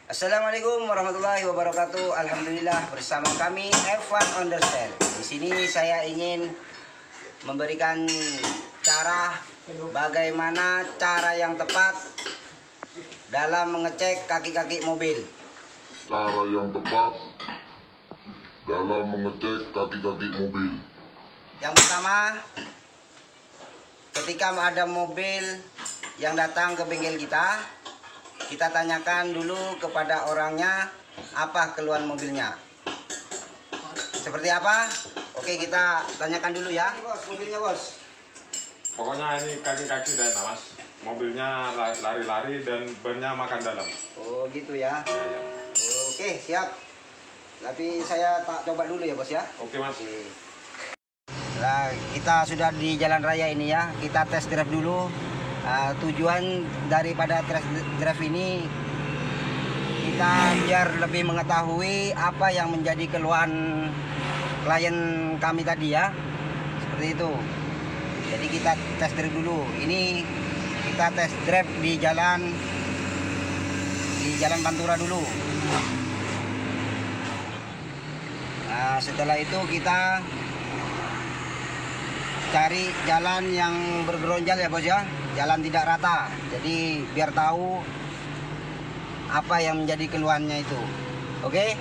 Assalamualaikum warahmatullahi wabarakatuh. Alhamdulillah bersama kami Evan Understand. Di sini saya ingin memberikan bagaimana cara yang tepat dalam mengecek kaki-kaki mobil. Cara yang tepat dalam mengecek kaki-kaki mobil. Yang pertama, ketika ada mobil yang datang ke bengkel kita tanyakan dulu kepada orangnya apa keluhan mobilnya. Seperti apa? Oke, kita tanyakan dulu ya. Bos, mobilnya bos. Pokoknya ini kaki-kaki dan mas. Mobilnya lari-lari dan bannya makan dalam. Oh gitu ya. Ya, ya. Oke, siap. Tapi saya tak coba dulu ya bos ya. Oke mas. Oke. Nah, kita sudah di jalan raya ini ya. Kita tes drive dulu. Tujuan daripada tes drive ini kita biar lebih mengetahui apa yang menjadi keluhan klien kami tadi ya. Seperti itu. Jadi kita tes drive dulu. Ini kita tes drive di jalan Pantura dulu. Nah, setelah itu kita cari jalan yang bergeronjal ya bos ya, jalan tidak rata. Jadi biar tahu apa yang menjadi keluhannya itu. Oke.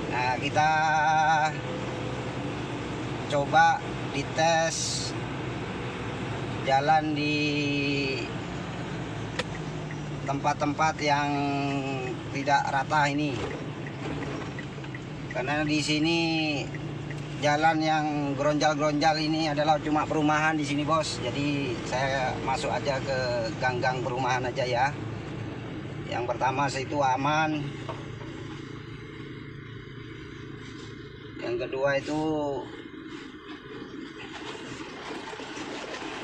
Nah, kita coba dites jalan di tempat-tempat yang tidak rata ini. Karena di sini jalan yang geronjal-geronjal ini adalah cuma perumahan di sini bos. Jadi saya masuk aja ke gang-gang perumahan aja ya. Yang pertama itu aman. Yang kedua itu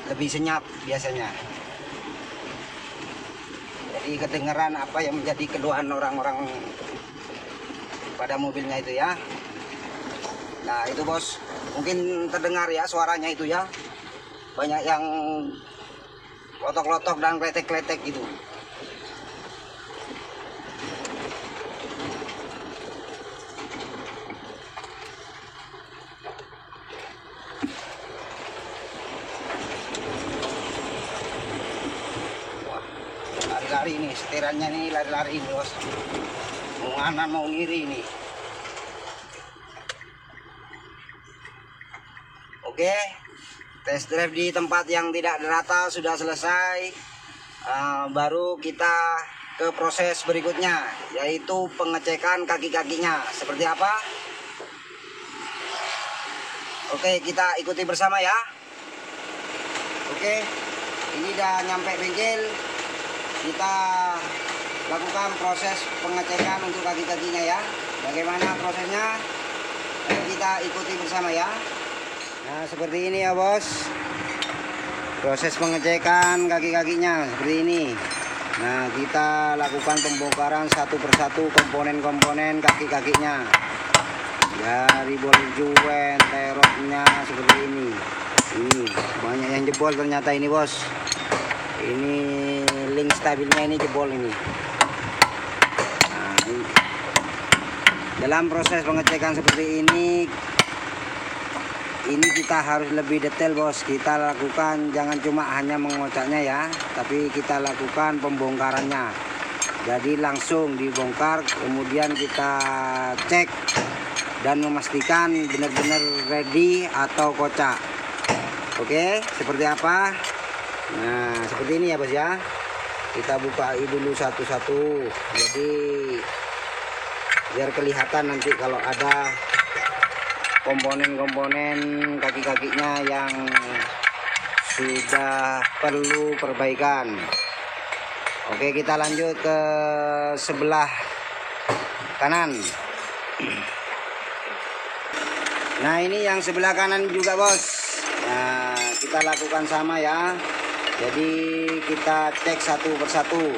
lebih senyap biasanya. Jadi kedengeran apa yang menjadi keluhan orang-orang pada mobilnya itu ya. Nah itu bos, mungkin terdengar ya suaranya itu ya. Banyak yang lotok-lotok dan kletek-kletek gitu. Wah, lari-lari nih, setirannya nih lari-lari nih bos. Mau nganan mau ngiri nih. Oke, tes drive di tempat yang tidak rata sudah selesai. Baru kita ke proses berikutnya, yaitu pengecekan kaki-kakinya. Seperti apa? Oke, kita ikuti bersama ya. Oke, ini udah nyampe bengkel. Kita lakukan proses pengecekan untuk kaki-kakinya ya. Bagaimana prosesnya? Ayo kita ikuti bersama ya. Nah seperti ini ya bos, proses pengecekan kaki-kakinya seperti ini. Nah kita lakukan pembongkaran satu persatu komponen-komponen kaki-kakinya, dari bodi joint, terotnya seperti ini. Ini banyak yang jebol ternyata ini bos. Ini link stabilnya ini jebol ini. Nah, ini. Dalam proses pengecekan seperti ini kita harus lebih detail bos. Kita lakukan jangan cuma hanya mengocaknya ya, tapi kita lakukan pembongkarannya. Jadi langsung dibongkar, kemudian kita cek dan memastikan benar-benar ready atau kocak. Oke, seperti apa? Nah seperti ini ya bos ya. Kita buka dulu satu-satu, jadi biar kelihatan nanti kalau ada komponen-komponen kaki-kakinya yang sudah perlu perbaikan. Oke, kita lanjut ke sebelah kanan. Nah ini yang sebelah kanan juga bos. Nah kita lakukan sama ya. Jadi kita cek satu persatu.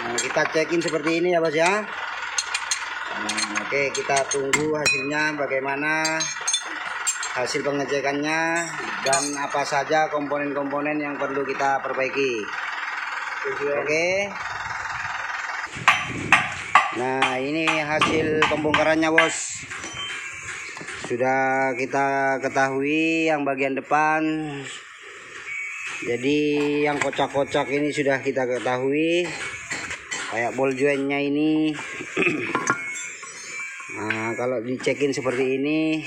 Nah, kita cekin seperti ini ya bos ya. Oke, kita tunggu hasilnya bagaimana hasil pengecekannya dan apa saja komponen-komponen yang perlu kita perbaiki. Oke. Nah, ini hasil pembongkarannya, bos. Sudah kita ketahui yang bagian depan. Jadi yang kocak-kocak ini sudah kita ketahui. Kayak ball jointnya ini. Nah, kalau dicekin seperti ini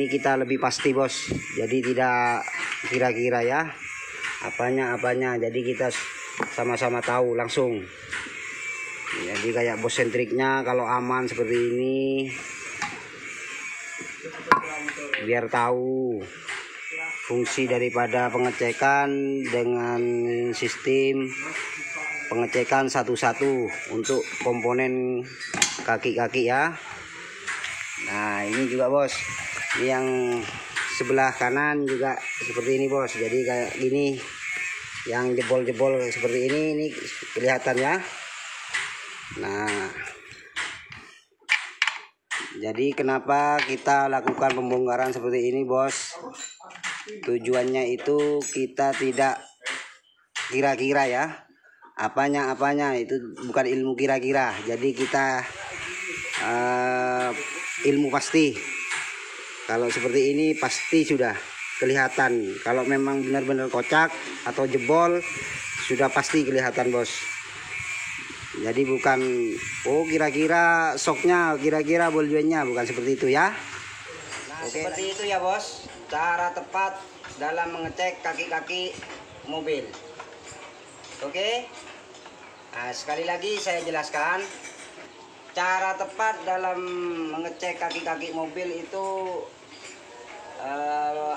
kita lebih pasti, bos. Jadi tidak kira-kira ya apanya. Jadi kita sama-sama tahu langsung. Jadi kayak bos sentriknya kalau aman seperti ini, biar tahu fungsi daripada pengecekan dengan sistem pengecekan satu-satu untuk komponen kaki-kaki ya. Nah, ini juga, bos. Ini yang sebelah kanan juga seperti ini, bos. Jadi kayak gini, yang jebol-jebol seperti ini kelihatan ya. Nah, jadi kenapa kita lakukan pembongkaran seperti ini, bos? Tujuannya itu kita tidak kira-kira ya. Apanya itu bukan ilmu kira-kira. Jadi kita ilmu pasti. Kalau seperti ini pasti sudah kelihatan. Kalau memang benar-benar kocak atau jebol sudah pasti kelihatan, bos. Jadi bukan kira-kira shocknya, kira-kira ball jointnya, bukan seperti itu ya. Nah, seperti itu ya, bos. Cara tepat dalam mengecek kaki-kaki mobil. Oke. Nah, sekali lagi saya jelaskan, cara tepat dalam mengecek kaki-kaki mobil itu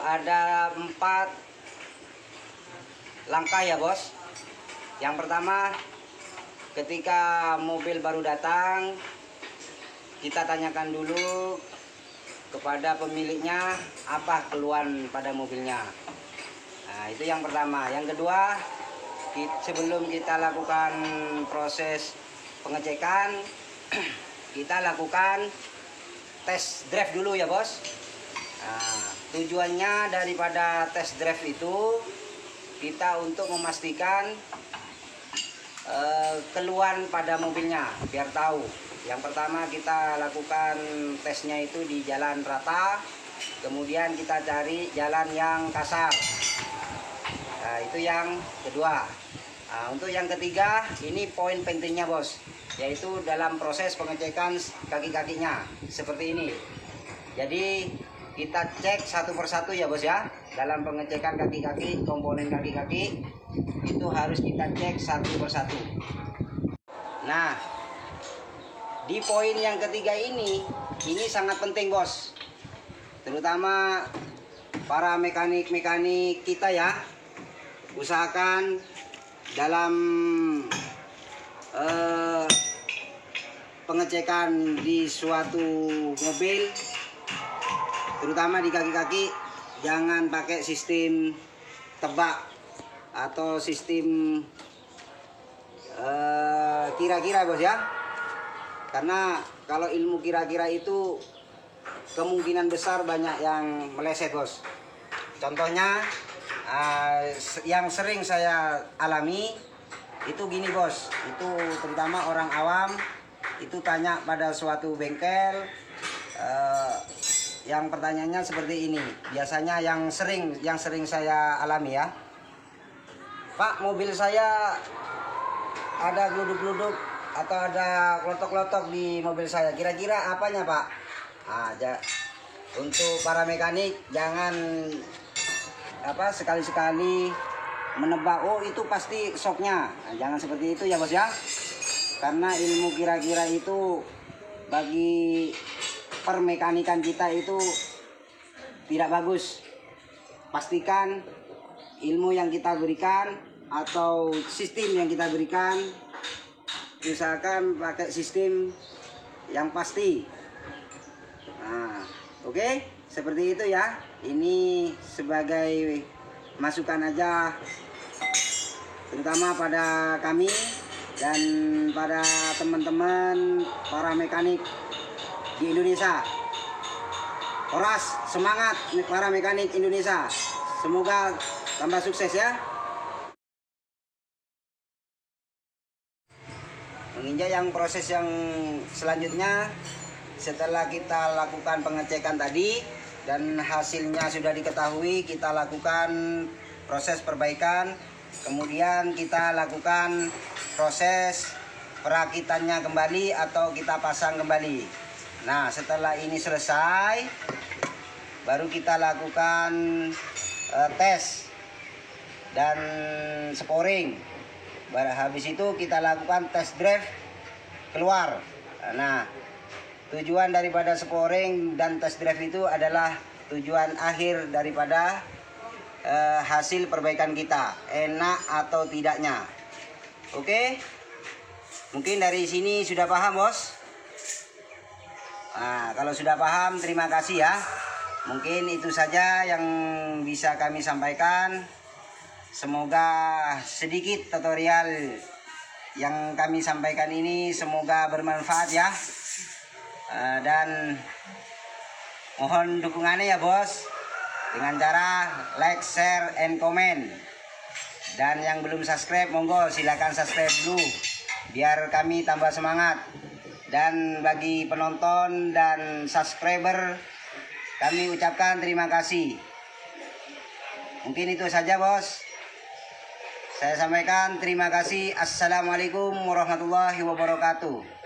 ada 4 langkah ya, bos. Yang pertama, ketika mobil baru datang, kita tanyakan dulu kepada pemiliknya apa keluhan pada mobilnya. Nah, itu yang pertama. Yang kedua, sebelum kita lakukan proses pengecekan, kita lakukan tes drive dulu ya, bos. Nah, tujuannya daripada tes drive itu kita untuk memastikan keluhan pada mobilnya, biar tahu. Yang pertama kita lakukan tesnya itu di jalan rata, kemudian kita cari jalan yang kasar. Nah, itu yang kedua. Nah, untuk yang ketiga, ini poin pentingnya, bos, yaitu dalam proses pengecekan kaki-kakinya seperti ini. Jadi kita cek satu persatu ya, bos ya. Dalam pengecekan kaki-kaki, komponen kaki-kaki itu harus kita cek satu persatu. Nah, di poin yang ketiga ini sangat penting, bos. Terutama para mekanik-mekanik kita ya. Usahakan dalam pengecekan di suatu mobil, terutama di kaki-kaki, jangan pakai sistem tebak atau sistem kira-kira, bos ya. Karena kalau ilmu kira-kira itu kemungkinan besar banyak yang meleset, bos. Contohnya yang sering saya alami itu gini, bos. Itu terutama orang awam itu tanya pada suatu bengkel, yang pertanyaannya seperti ini. Biasanya yang sering saya alami ya, Pak, mobil saya ada geluduk-geluduk atau ada klotok-klotok di mobil saya. Kira-kira apanya, Pak? Untuk para mekanik jangan sekali-sekali menebak, oh itu pasti shocknya. Nah, jangan seperti itu ya, bos ya. Karena ilmu kira-kira itu bagi permekanikan kita itu tidak bagus. Pastikan ilmu yang kita berikan atau sistem yang kita berikan, usahakan pakai sistem yang pasti. Nah, oke, seperti itu ya. Ini sebagai masukan aja, terutama pada kami dan pada teman-teman para mekanik di Indonesia. Horas, semangat para mekanik Indonesia. Semoga tambah sukses ya. Menginjak yang proses yang selanjutnya, setelah kita lakukan pengecekan tadi dan hasilnya sudah diketahui, kita lakukan proses perbaikan. Kemudian kita lakukan proses perakitannya kembali atau kita pasang kembali. Nah, setelah ini selesai, baru kita lakukan tes dan sporing. Habis itu kita lakukan test drive keluar. Nah, tujuan daripada sporing dan test drive itu adalah tujuan akhir daripada hasil perbaikan kita, enak atau tidaknya. Oke, mungkin dari sini sudah paham, bos. Nah, kalau sudah paham, terima kasih ya. Mungkin itu saja yang bisa kami sampaikan. Semoga sedikit tutorial yang kami sampaikan ini semoga bermanfaat ya. Dan mohon dukungannya ya, bos, dengan cara like, share, and comment. Dan yang belum subscribe, monggo silakan subscribe dulu biar kami tambah semangat. Dan bagi penonton dan subscriber, kami ucapkan terima kasih. Mungkin itu saja, bos. Saya sampaikan terima kasih. Assalamualaikum warahmatullahi wabarakatuh.